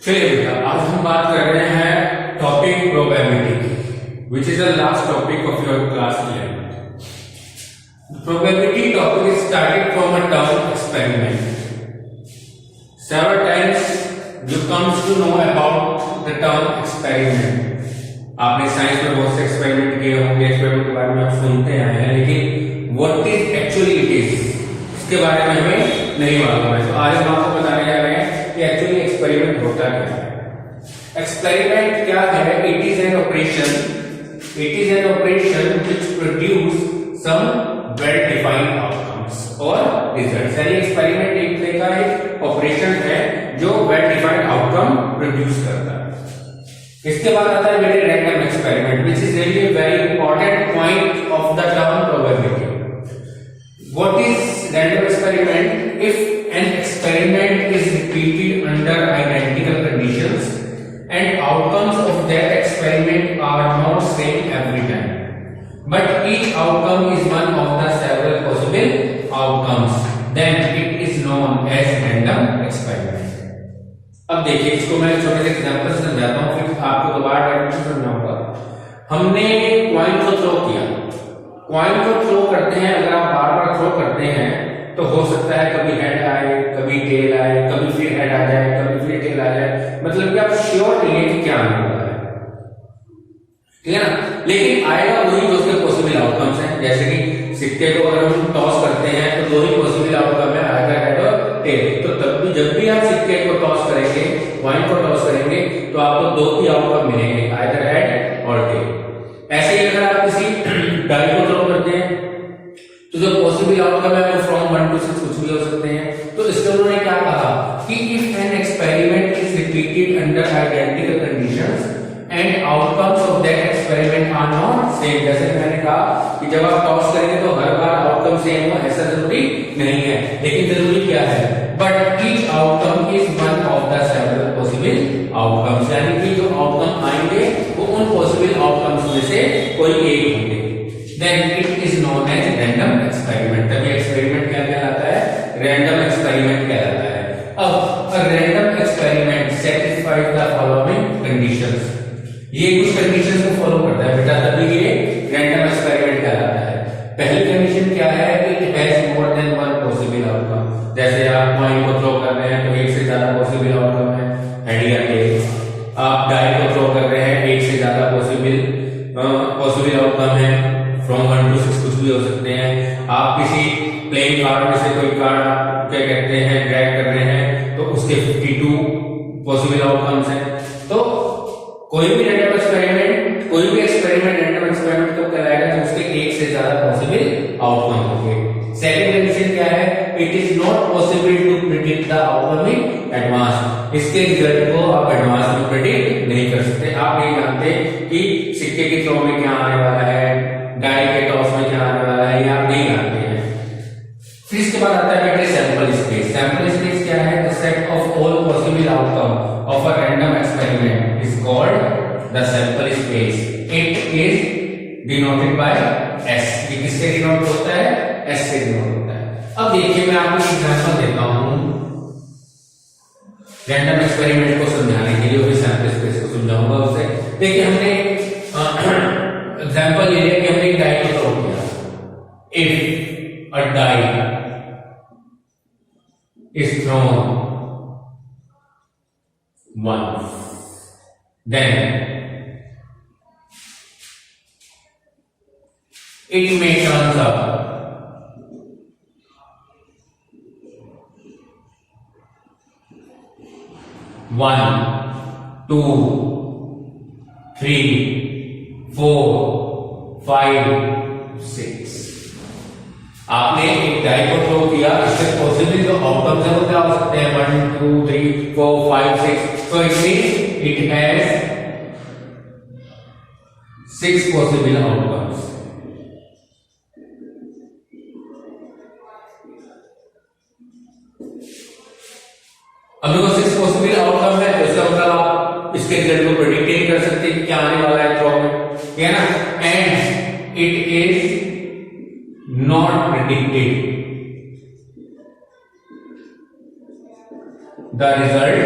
चलिए बेटा, आज हम बात कर रहे हैं topic probability, which is the last topic of your class 11. Probability topic is started from a term experiment. Several times you comes to know about the term experiment. आपने science में बहुत से एक्सपेरिमेंट किए होंगे, एक्सपेरिमेंट के बारे में आप सुनते आए हैं, लेकिन what is actually it is, इसके बारे में हमें नहीं मालूम है. तो आज हम आपको बताने जा रहे हैं कि एक्चुअली एक्सपेरिमेंट होता क्या है. एक्सपेरिमेंट क्या है? It is an operation which produce some well defined outcomes और रिजल्ट्स. यानी एक्सपेरिमेंट एक तरह का एक ऑपरेशन है जो वेल डिफाइंड आउटकम प्रोड्यूस करता है. इसके बाद आता है मेरे random experiment, which is really a very important point of the term probability. What is random experiment? If an experiment is repeated under identical conditions and outcomes of that experiment are not same every time, but each outcome is one of the several possible outcomes, then it is known as random experiment. अब देखिए, इसको मैं छोटे से example से समझाता हूँ, फिर आपको दोबारा डायरेक्शन समझाऊंगा. हमने कॉइन को थ्रो किया. कॉइन को थ्रो करते हैं, अगर आप बार बार थ्रो करते हैं तो हो सकता है कभी हेड आए, कभी टेल आए, कभी फिर हेड आ जाए, कभी फिर टेल आ जाए. मतलब कि आप श्योर नहीं है कि क्या आने वाला है, ठीक है ना. लेकिन आएगा वही जो उसके पॉसिबल आउटकम्स हैं. जैसे कि सिक्के को अगर हम टॉस करते हैं तो दो ही पॉसिबल आउटकम है, आएगा हेड और टेल. तो तब भी जब भी आप सिक्के को टॉस करेंगे, कॉइन को टॉस करेंगे, तो आपको दो ही आउटकम मिलेंगे, आइदर हेड और टेल. ऐसे ही अगर आप किसी डाई को थ्रो करते हैं तो जो पॉसिबल आउटकम है वो फ्रॉम 1 to 6 कुछ भी हो सकते हैं. तो इसके उन्होंने क्या कहा कि if an experiment is repeated under identical conditions and outcomes of that experiment are not same. जैसे मैंने कहा कि जब आप टॉस करेंगे तो हर बार आउटकम सेम हो, ऐसा जरूरी नहीं है. लेकिन जरूरी क्या है? But each outcome is one of the several possible outcomes. यानी कि जो आउटकम आएंगे वो उन पॉसिबल आउटकम्स में से कोई एक होंगे. Then it is known as random experiment. तभी एक्सपेरिमेंट क्या कहलाता है? रैंडम एक्सपेरिमेंट कहलाता है. अब a random experiment satisfies the following conditions. ये कुछ कंडीशंस को फॉलो करता है बेटा, तभी ये रैंडम एक्सपेरिमेंट कहलाता है. पहली कंडीशन क्या है? It has more than one possible outcome. जैसे आप कॉइन को थ्रो कर रहे हैं तो एक से ज्यादा पॉसिबल आउटकम है, हेड या टेल. आप डाई को थ्रो कर रहे हैं, एक से ज्यादा पॉसिबल आउटकम है, फ्रॉम 1 to 6 कुछ भी हो सकते हैं. आप किसी प्लेइंग कार्ड में से कोई कार्ड क्या कहते हैं ड्रैग कर रहे हैं तो उसके 52 पॉसिबल आउटकम्स हैं. तो कोई भी रैंडम एक्सपेरिमेंट रैंडम एक्सपेरिमेंट कब कहलाएगा? जब उसके एक से ज्यादा पॉसिबल आउटकम होंगे. सेकंड कंडीशन क्या है? It is not possible to predict the outcome in advance. इसके रिजल्ट को आप एडवांस में प्रिडिक्ट नहीं कर सकते. आप नहीं जानते कि सिक्के की थ्रो में क्या आने वाला है, डाई के टॉस में क्या आने वाला है, ये आप नहीं जानते हैं. फिर इसके बाद आता है बेटे सैंपल स्पेस. सैंपल स्पेस क्या है? The set of all possible outcome of a random experiment is called the sample space. It is denoted by S. ये किससे डिनोट होता है? एस से डिनोट होता है. अब देखिए, मैं आपको एग्जांपल देता हूं रैंडम एक्सपेरिमेंट को समझाने के लिए, और सैंपल स्पेस को समझाऊंगा उससे. देखिए, हमने एग्जाम्पल ले लिया कि हमने एक डाई को थ्रो किया. If a die is thrown once, then it may turn up 1, 2, 3, 4, 5, 6. आपने एक डाई को थ्रो किया, इससे पॉसिबल जो आउटकम्स है वो क्या हो सकते हैं? 1, 2, 3, 4, 5, 6. So it means it has 6 possible outcomes. अब देखो 6 पॉसिबल आउटकम है, तो इसका मतलब आप इसके रिजल्ट को प्रेडिक्ट नहीं कर सकते कि क्या आने वाला है थ्रो में, ठीक है ना. And it is not predicted the result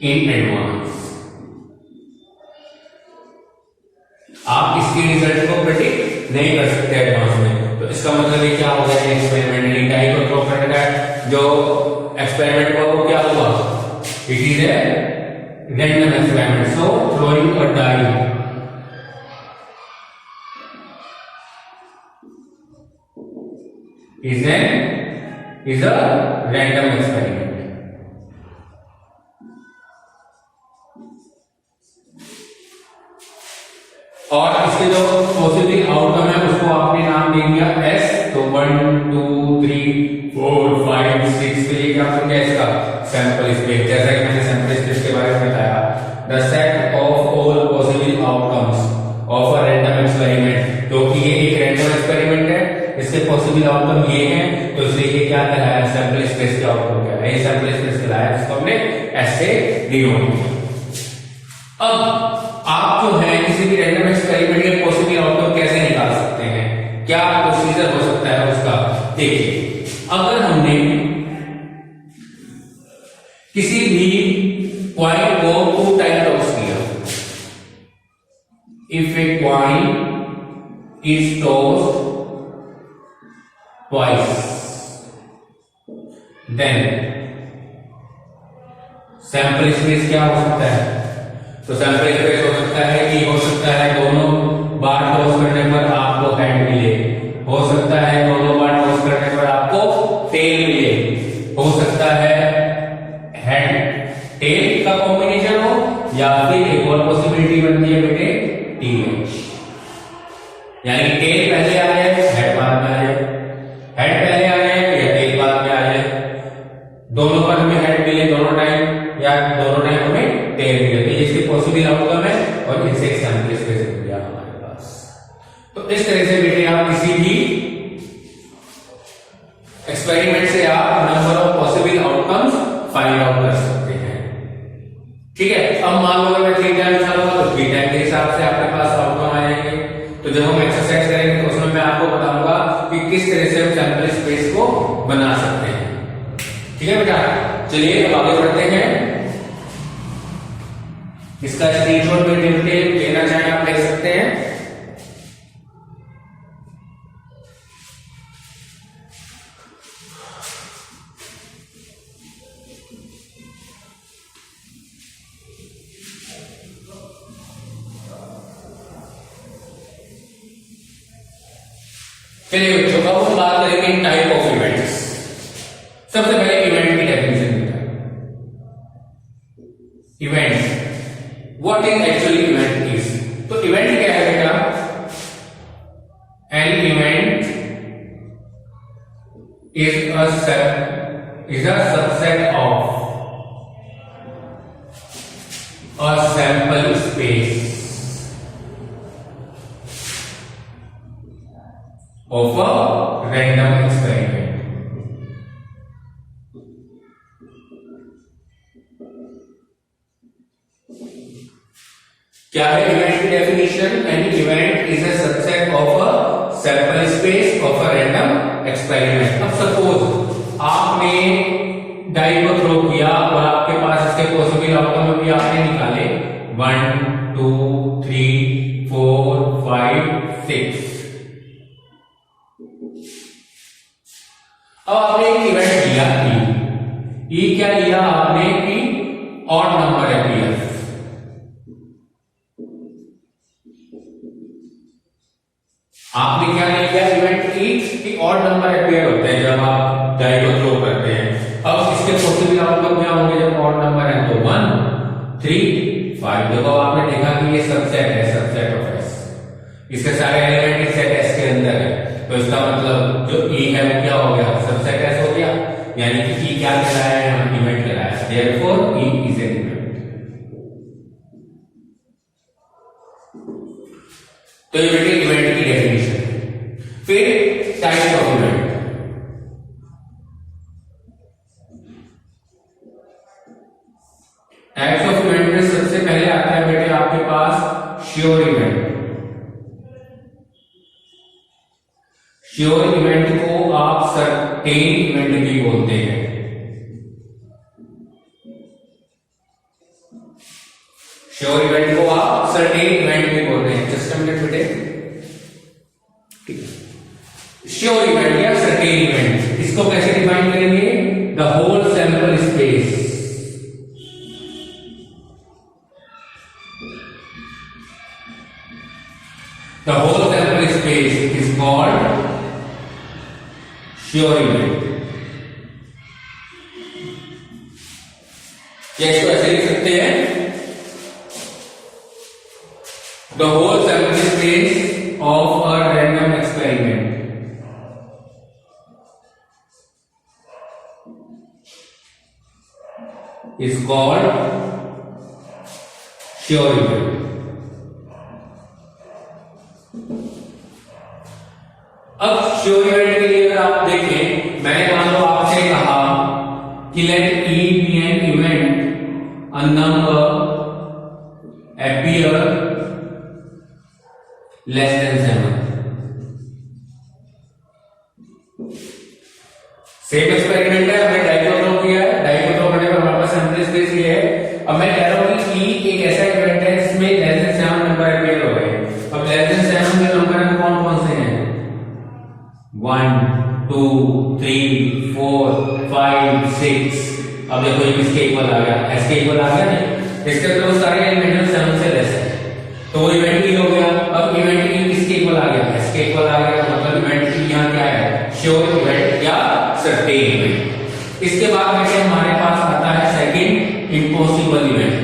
in advance. आप इसके रिजल्ट को प्रेडिक्ट नहीं कर सकते एडवांस में। तो इसका मतलब ये क्या हो गया, एक्सपेरिमेंट डाई को थ्रो करने का जो एक्सपेरिमेंट हुआ वो क्या हुआ, it is a random experiment. So throwing a die is a random experiment। और इसके जो पॉसिबल आउटकम है उसको आपने नाम दे दिया एस। तो 1 2 3 4 5 6 के लिए क्या बन गया इसका सैंपल स्पेस। जैसा कि मैंने सैंपल स्पेस के बारे में बताया, the set of all possible outcomes of a random experiment. तो ये एक रैंडम एक्सपेरिमेंट है, इसके पॉसिबल आउटकम ये हैं, तो इसलिए ये क्या कहलाया, सैंपल स्पेस के आउटकम क्या है, ये सैंपल स्पेस कहलाया, जिसको हमने ऐसे डिनोट किया। अब आप जो है किसी भी रैंडम एक्सपेरिमेंट के पॉसिबल आउटकम कैसे निकाल सकते हैं, क्या प्रोसीजर हो सकता है उसका। देखिए, अगर हमने किसी भी पॉइंट को 2 टाइम टॉस किया, if A point is tossed twice, then sample space क्या हो सकता है। तो सैंपल स्पेस हो सकता है कि हो सकता है दोनों बार टॉस करने पर आपको हेड मिले, हो सकता है दोनों बार टॉस करने पर आपको टेल मिले, हो सकता है हेड टेल का कॉम्बिनेशन हो, या फिर एक और पॉसिबिलिटी बनती है बेटे टीएच, यानी टेल पहले आ जाए हेड बाद में आ जाए, हेड पहले आ जाए या टेल बाद में आ जाए, दोनों पर हमें हेड मिले दोनों टाइम या दोनों टाइम हमें टेल मिले। तो इसके पॉसिबल आउटकम है और इनसे एक सैंपल स्पेस हो गया हमारे पास। तो इस तरह से बेटे आप किसी भी एक्सपेरिमेंट से आप number of possible outcomes find out कर सकते हैं। ठीक है, अब मान लो मैं 3 टाइम चलूंगा तो 3 टाइम के हिसाब से आपके पास आउटकम आ जाएंगे। तो जब हम एक्सरसाइज करेंगे तो उसमें मैं आपको बताऊंगा कि किस तरह से हम सैंपल स्पेस को बना सकते हैं। ठीक है बेटा, चलिए अब आगे बढ़ते हैं। इसका स्क्रीनशॉट में डिटेल लेना चाहे आप ले सकते हैं। चलिए बच्चों, अब हम बात करेंगे टाइप ऑफ इवेंट्स। सबसे पहले इवेंट की डेफिनेशन है। Event, what is actually event is. तो इवेंट क्या है बेटा, an event is a subset of a sample space of a random experiment। क्या है इवेंट की definition? An event is a subset of a sample space of a random experiment. अब suppose आपने die को throw किया और आपके पास इसके पॉसिबल आउटकम भी आपने निकाले 1 2 3 4 5 6। अब आपने एक इवेंट लिया ई क्या लिया आपने कि ऑड नंबर अपीयर्स। आपने क्या लिया इवेंट की ऑड नंबर अपीयर होते हैं जब आप डाई को थ्रो करते हैं। अब इसके पॉसिबल आउटकम क्या होंगे जब ऑड नंबर है तो 1 3 5। देखो आपने देखा कि ये सबसेट है, सबसेट ऑफ एस, इसके सारे एलिमेंट सेट एस के अंदर है। तो इसका मतलब जो ई है वो क्या हो गया, सबसेट एस हो गया, यानी कि ई क्या कहलाया है, हम इवेंट कहलाया। Therefore E is an event. तो ये बेटे इवेंट की डेफिनेशन है। फिर types of event. Types of event में सबसे पहले आता है बेटे आपके पास श्योर इवेंट। श्योर इवेंट को आप सर्टेन इवेंट भी बोलते हैं। श्योर इवेंट को आप सर्टेन इवेंट भी बोलते हैं। जस्ट अ मिनट बेटे, ठीक है। श्योर इवेंट या सर्टेन इवेंट, इसको कैसे डिफाइन करेंगे? The whole sample space, the whole sample space is called sure event। या इसको ऐसे लिख सकते हैं, the whole sample space of a random experiment is called sure event। अब श्योर इवेंट के लिए अगर आप देखें, मैंने मान लो आपसे कहा कि late E be an event, a number appear less than 7। Same experiment है, हमने डाइकोटोम किया है, डाइकोटोम करने पर हमारे पास सैंपल स्पेस ये है। अब मैं कह रहा हूं कि E एक ऐसा इवेंट है जिसमें लेस देन 7 नंबर अपीयर हो गए। अब लेस देन 7 के नंबर कौन कौन से हैं? 1 2 3 4 5 6। अब देखो ये किसके इक्वल आ गया? S के इक्वल आ गया नहीं, इसके मतलब सारे एलिमेंट 7 से लेस है, तो वो इवेंट की हो गया। अब इवेंट की किसके इक्वल आ गया? S के इक्वल आ गया, मतलब इवेंट की यहाँ क्या है? श्योर इवेंट या सर्टेन इवेंट। इसके बाद में हमारे पास आता है second, impossible event.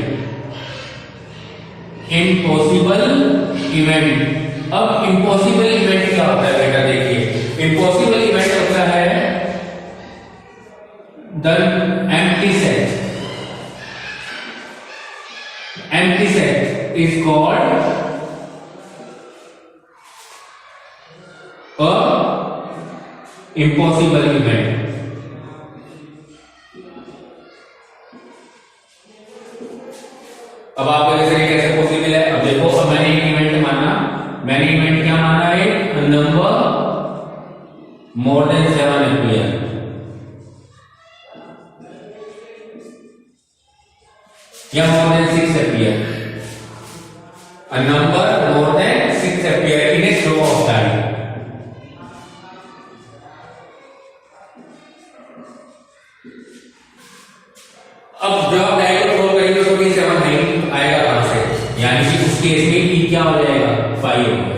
Impossible event, अब इम्पॉसिबल इवेंट क्या होता है बेटा? देखिए, इम्पॉसिबल इवेंट होता है the empty set. Empty set is called a impossible event. अब आपको जैसे कैसे पॉसिबल है? अब देखो, अब मैंने एक इवेंट माना, मैंने इवेंट क्या माना है? नंबर मोर देन 7 appear, या more than 6 appear, a number more than 6 appear in a flow of time। अब जब आप डायरेक्ट सोल्व करेंगे तो भी 7 नहीं आएगा कहां से? यानी कि उस केस में E क्या हो जाएगा? 5 हो गया।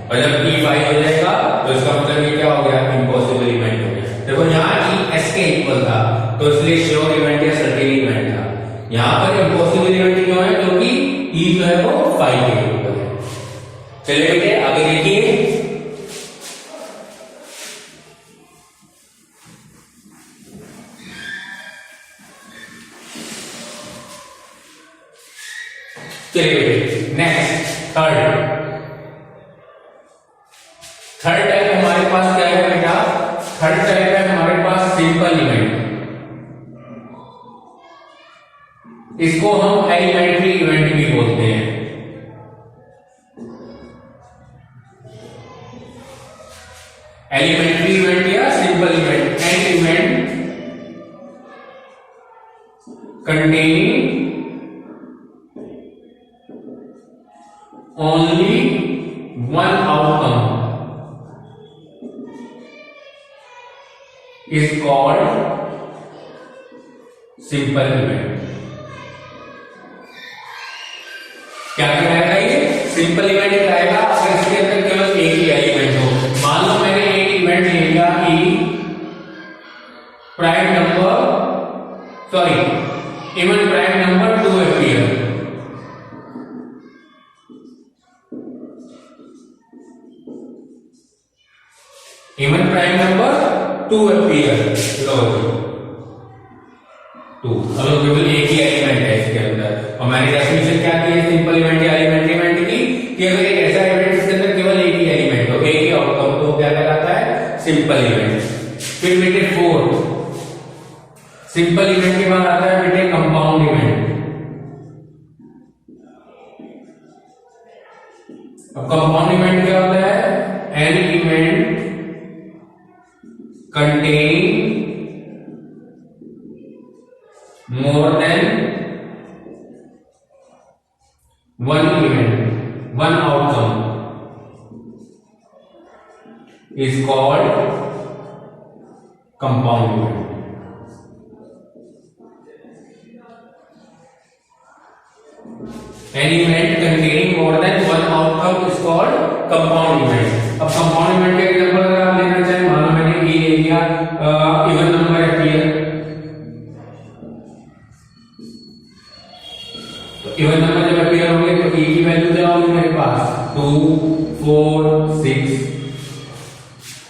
और जब E 5 हो जाएगा तो इसका मतलब ये क्या हो गया? इम्पॉसिबल इवेंट हो गया। देखो यहाँ E S के इक्वल था, तो इसलिए श्योर इवेंट या सर्टेन इवेंट था। यहाँ पर इम्पॉसिबल इवेंट क्यों है? क्योंकि E जो है वो 5 के इक्वल है। चलिए बेटे आगे देखिए, चलिए नेक्स्ट थर्ड टाइप हमारे पास क्या है बेटा? थर्ड टाइप है हमारे पास सिंपल इवेंट। इसको हम एलिमेंट्री इवेंट भी बोलते हैं। एलिमेंट्री इवेंट या simple event, an event containing only one outcome is called simple event। क्या कहलाएगा ये? सिंपल इवेंट कहलाएगा अगर इसके अंदर केवल एक ही एलिमेंट हो। मान लो मैंने एक इवेंट ले लिया E prime number, sorry even prime number 2 appear। Even prime number 2 appear, लो 2। अब केवल एक ही एलिमेंट है इसके अंदर, और मैंने डेफिनेशन क्या की है सिंपल इवेंट या एलिमेंट्री इवेंट की? कि अगर एक ऐसा इवेंट जिसके अंदर केवल एक ही एलिमेंट हो, एक ही आउटकम, तो क्या कहलाता है? Simple event. फिर बेटे 4, सिंपल इवेंट के बाद आता है बेटे कंपाउंड इवेंट। अब कंपाउंड इवेंट क्या होता है? An event containing more than one event, one outcome is called compound event. An event containing more than one outcome is called compound event. अब compound event के एग्जांपल अगर आप लेना चाहें, मान लो मैंने ए ले लिया, इवन नंबर अपीयर, तो इवन नंबर जब अपीयर होंगे तो ए की वैल्यू क्या होगी मेरे पास 2 4 6।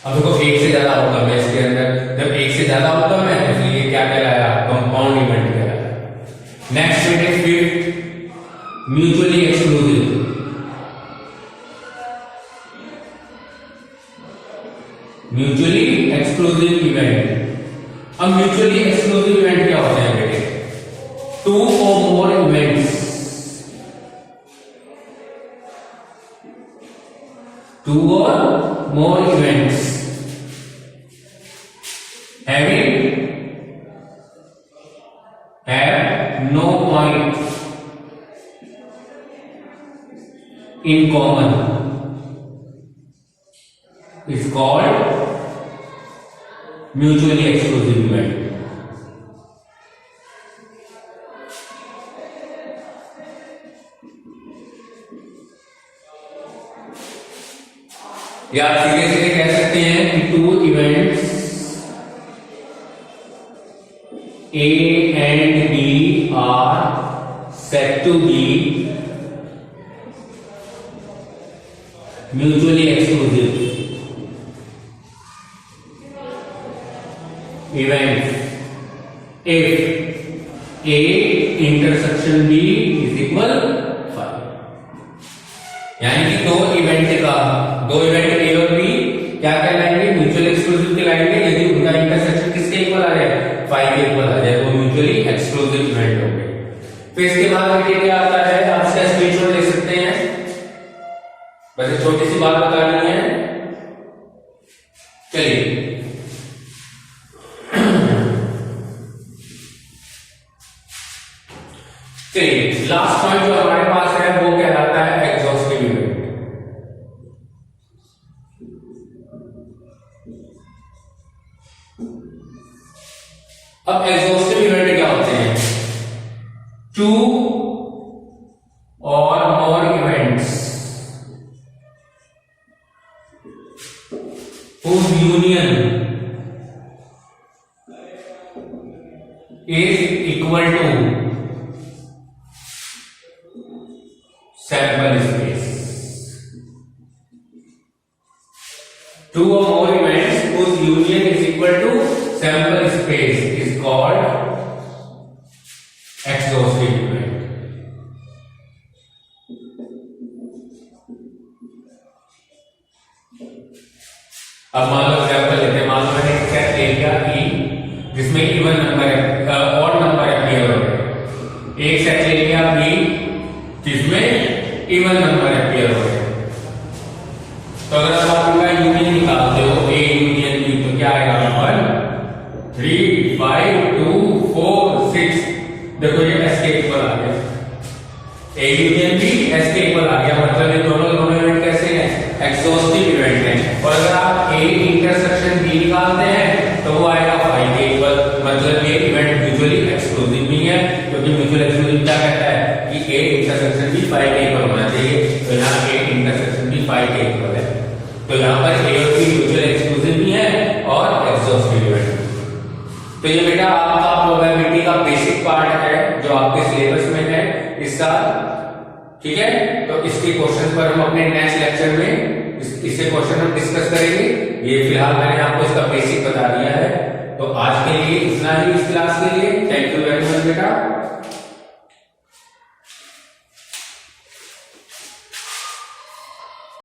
अब देखो एक से ज्यादा आउटकम है इसके अंदर, जब एक से ज्यादा आउटकम है तो ये क्या कहलाया, कंपाउंड इवेंट कहलाया। Next it is fifth, mutually exclusive. Mutually exclusive event. अब म्यूचुअली एक्सक्लूसिव इवेंट क्या होते हैं बेटे, टू और मोर events, two or more events have no point in common is called mutually exclusive event. या आप सीधे सीधे कह सकते हैं कि two events A and B are said to be mutually exclusive events if A intersection B is equal 5। यानी कि दो इवेंट ए और बी क्या कहलाएंगे, म्यूचुअल एक्सक्लूसिव कहलाएंगे यदि उनका इंटरसेक्शन किसके इक्वल आ जाए, 5 के इक्वल आ जाए, वो म्यूचुअली एक्सक्लूसिव इवेंट होंगे। फिर इसके बाद बेटे क्या आता है, आप इसका स्क्रीनशॉट ले सकते हैं, बस एक छोटी सी बात बतानी है। चलिए लास्ट पॉइंट जो हमारे पास है वो कहलाता है एग्जॉस्टिव इवेंट। अब एग्जॉस्टिव इवेंट क्या होते हैं, टू और मोर events whose union is equal to sample space। Two or more events whose union is equal to sample space is called exhaustive event। अब मान लो एग्जाम्पल लेते हैं, मान लो मैंने एक सेट ले लिया E जिसमें even number odd number appear हो रहे, एक सेट ले लिया B जिसमें इवन नंबर अपीयर हो रहे। तो अगर आप इनका यूनियन निकालते हो A यूनियन B तो क्या आएगा, 1 3 5 2 4 6। देखो ये S के इक्वल आ गया, A यूनियन B S के इक्वल आ गया, मतलब ये दोनों इवेंट कैसे हैं, एक्सॉस्टिव इवेंट हैं। और अगर आप A इंटरसेक्शन B निकालते हैं तो वो आएगा 5 के इक्वल, मतलब ये इवेंट म्यूचुअली एक्सक्लूसिव नहीं है, क्योंकि म्यूचुअल एक्सक्लूसिव क्या कहता है कि A इंटरसेक्शन B 5 के इक्वल होना चाहिए, तो यहाँ A इंटरसेक्शन B 5 के इक्वल है, तो यहाँ पर A और B म्यूचुअल एक्सक्लूसिव भी है और एक्सॉस्टिव इवेंट। तो ये बेटा आपका प्रोबेबिलिटी का बेसिक पार्ट है जो आपके सिलेबस में है इस साल, ठीक है। तो इसके क्वेश्चन पर हम अपने नेक्स्ट लेक्चर में इससे क्वेश्चन हम डिस्कस करेंगे। ये फिलहाल मैंने आपको इसका बेसिक बता दिया है। तो आज के लिए इतना ही इस क्लास के लिए। थैंक यू वेरी मच बेटा।